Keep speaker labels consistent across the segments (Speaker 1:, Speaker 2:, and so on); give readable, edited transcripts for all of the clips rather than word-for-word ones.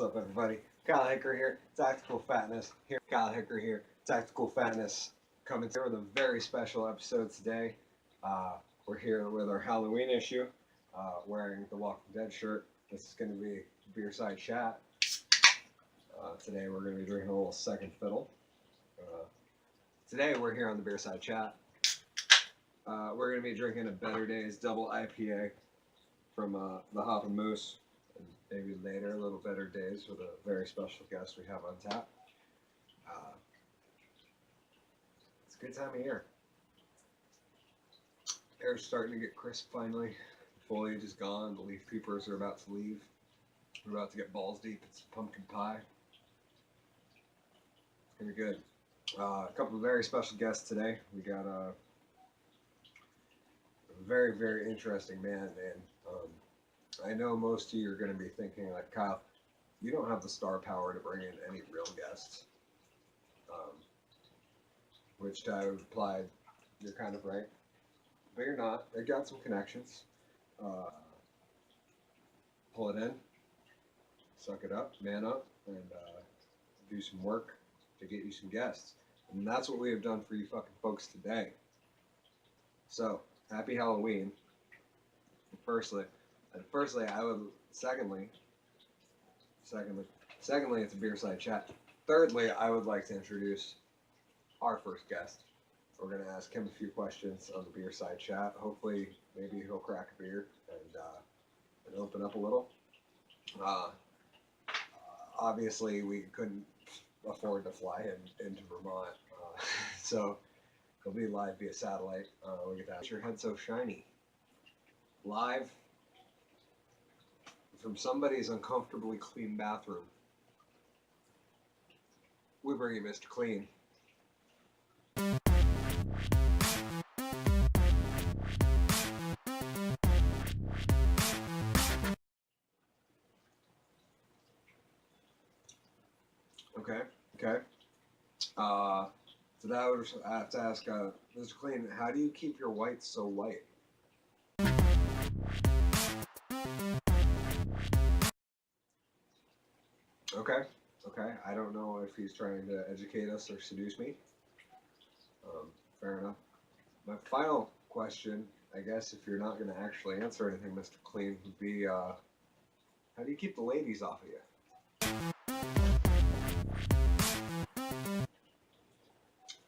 Speaker 1: up, everybody? Kyle Hicker here, Tactical Fatness. Kyle Hicker here, Tactical Fatness, coming through with a very special episode today. We're here with our Halloween issue, wearing the Walking Dead shirt. This is going to be Beerside Chat. Today we're going to be drinking a little Second Fiddle. Today we're here on the Beerside Chat. We're going to be drinking a Better Days Double IPA from the Hop and Moose. And maybe later, a little Better Days with a very special guest we have on tap. It's a good time of year. Air's starting to get crisp finally. The foliage is gone. The leaf peepers are about to leave. We're about to get balls deep. It's pumpkin pie. It's going to be good. A couple of very special guests today. We got a very, very interesting man, I know most of you are going to be thinking, like, Kyle, you don't have the star power to bring in any real guests. Which I would reply, you're kind of right. But you're not. I got some connections. Pull it in, suck it up, man up, and do some work to get you some guests. And that's what we have done for you fucking folks today. So, happy Halloween. Firstly, I would. Secondly, it's a Beerside Chat. Thirdly, I would like to introduce our first guest. We're going to ask him a few questions on the Beerside Chat. Hopefully, maybe he'll crack a beer and open up a little. Obviously, we couldn't afford to fly into Vermont, so he'll be live via satellite. Look at that. Your head so shiny. Live from somebody's uncomfortably clean bathroom. We bring you Mr. Clean. Okay. So that I have to ask, Mr. Clean, how do you keep your whites so white? Okay. I don't know if he's trying to educate us or seduce me. Fair enough. My final question, I guess, if you're not going to actually answer anything, Mr. Clean, would be, how do you keep the ladies off of you?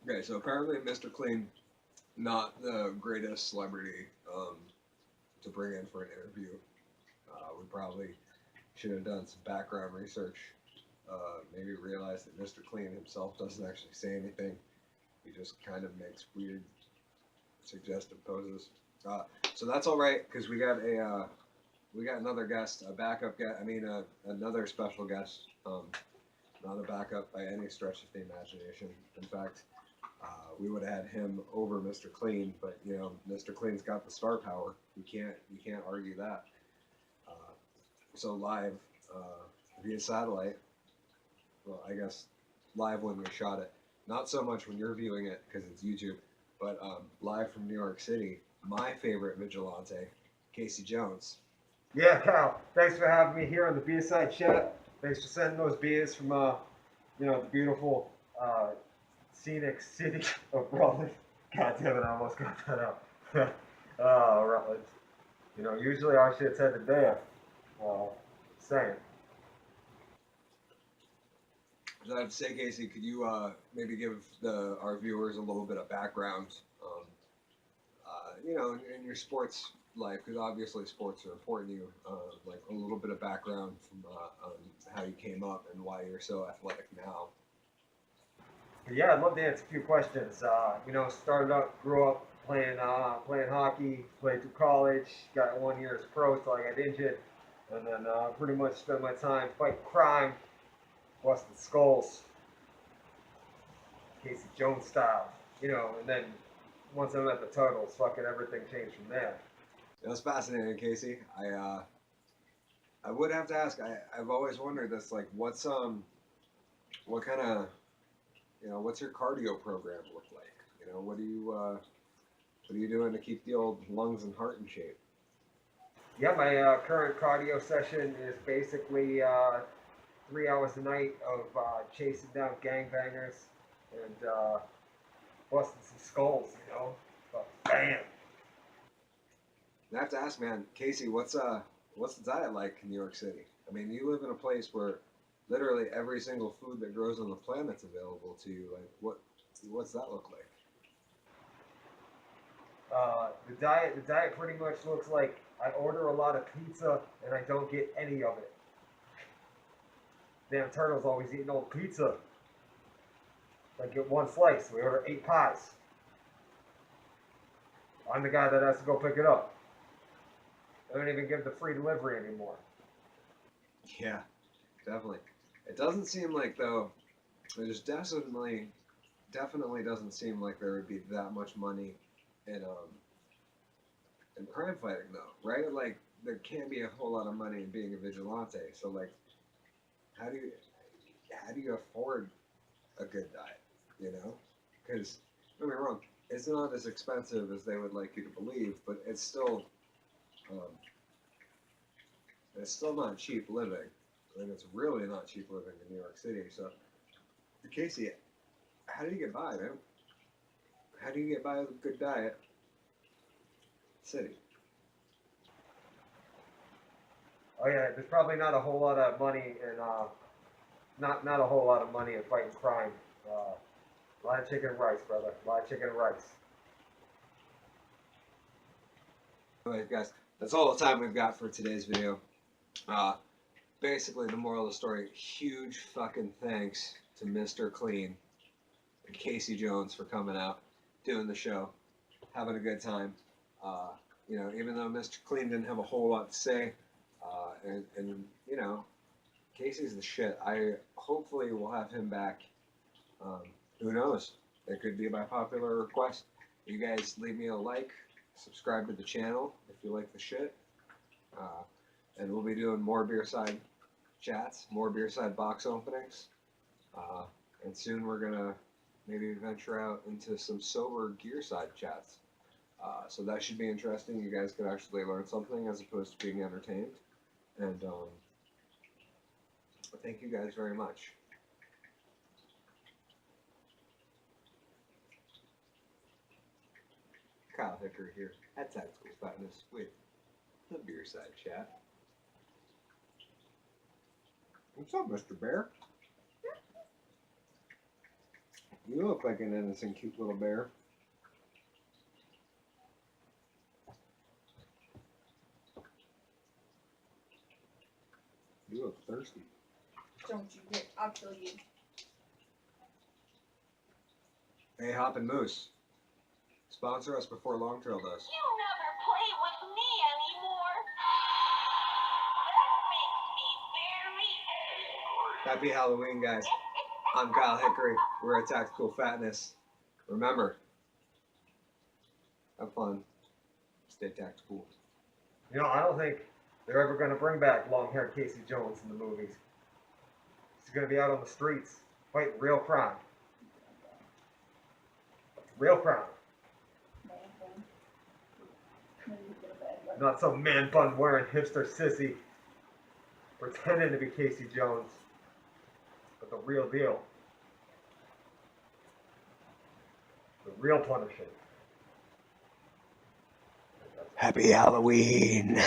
Speaker 1: Okay, so apparently Mr. Clean, not the greatest celebrity to bring in for an interview. We probably should have done some background research. Maybe realize that Mr. Clean himself doesn't actually say anything. He just kind of makes weird, suggestive poses. So that's all right, because we got another guest, a backup guest. Another special guest. Not a backup by any stretch of the imagination. In fact, we would have had him over Mr. Clean, but Mr. Clean's got the star power. You can't argue that. So live via satellite. Well, I guess live when we shot it. Not so much when you're viewing it because it's YouTube, but live from New York City. My favorite vigilante, Casey Jones.
Speaker 2: Yeah, Kyle. Thanks for having me here on the Beerside Chat. Thanks for sending those beers from the beautiful scenic city of Rutland. God damn it, I almost got that out. Rutland. Usually our shit's headed there. Saying.
Speaker 1: So I have to say, Casey, could you maybe give our viewers a little bit of background, in your sports life, because obviously sports are important to you, like a little bit of background from on how you came up and why you're so athletic now.
Speaker 2: Yeah, I'd love to answer a few questions. Started out, grew up playing hockey, played through college, got 1 year as pro till I got injured, and then pretty much spent my time fighting crime, busting skulls, Casey Jones style, and then once I met the Turtles, fucking everything changed from there.
Speaker 1: That's fascinating, Casey. I would have to ask. I've always wondered this. Like, what kind of, what's your cardio program look like? What are you doing to keep the old lungs and heart in shape?
Speaker 2: Yeah, my current cardio session is basically 3 hours a night of chasing down gangbangers and busting some skulls, you know. But bam.
Speaker 1: I have to ask, man, Casey, what's the diet like in New York City? I mean, you live in a place where literally every single food that grows on the planet's available to you. Like, what's that look like?
Speaker 2: The diet pretty much looks like I order a lot of pizza and I don't get any of it. Damn turtle's always eating old pizza. Like get one slice. We order 8 pies. I'm the guy that has to go pick it up. They don't even give the free delivery anymore.
Speaker 1: Yeah, definitely. It doesn't seem like though. There's definitely doesn't seem like there would be that much money in crime fighting though, right? Like there can't be a whole lot of money in being a vigilante. So like, how do you afford a good diet? You know, because don't get me wrong, it's not as expensive as they would like you to believe, but um, it's still not cheap living. And it's really not cheap living in New York City. So, Casey, how do you get by, man? How do you get by with a good diet? City.
Speaker 2: Oh yeah, there's probably not a whole lot of money in not a whole lot of money in fighting crime. A lot of chicken and rice, brother. A lot of chicken and rice.
Speaker 1: Anyway, guys, that's all the time we've got for today's video. Basically, the moral of the story, huge fucking thanks to Mr. Clean and Casey Jones for coming out, doing the show, having a good time. You know, even though Mr. Clean didn't have a whole lot to say, and you know, Casey's the shit. I hopefully will have him back. Who knows? It could be by popular request. You guys leave me a like, subscribe to the channel if you like the shit. And we'll be doing more Beerside chats, more Beerside box openings. And soon we're going to maybe venture out into some sober Gearside chats. So that should be interesting. You guys could actually learn something as opposed to being entertained. And thank you guys very much. Kyle Hickory here at Tactical Fatness with the Beerside Chat. What's up, Mr. Bear? You look like an innocent, cute little bear. You look thirsty.
Speaker 3: Don't you get, I'll kill you.
Speaker 1: Hey, Hop and Moose. Sponsor us before Long Trail does.
Speaker 4: You never play with me anymore. That makes me very angry.
Speaker 1: Happy Halloween, guys. I'm Kyle Hickory. We're at Tactical Fatness. Remember, have fun. Stay tactical.
Speaker 2: You know, I don't think they're ever going to bring back long-haired Casey Jones in the movies. He's going to be out on the streets fighting real crime. Real crime. Not some man bun wearing hipster sissy pretending to be Casey Jones, but the real deal. The real Punisher.
Speaker 1: Happy Halloween.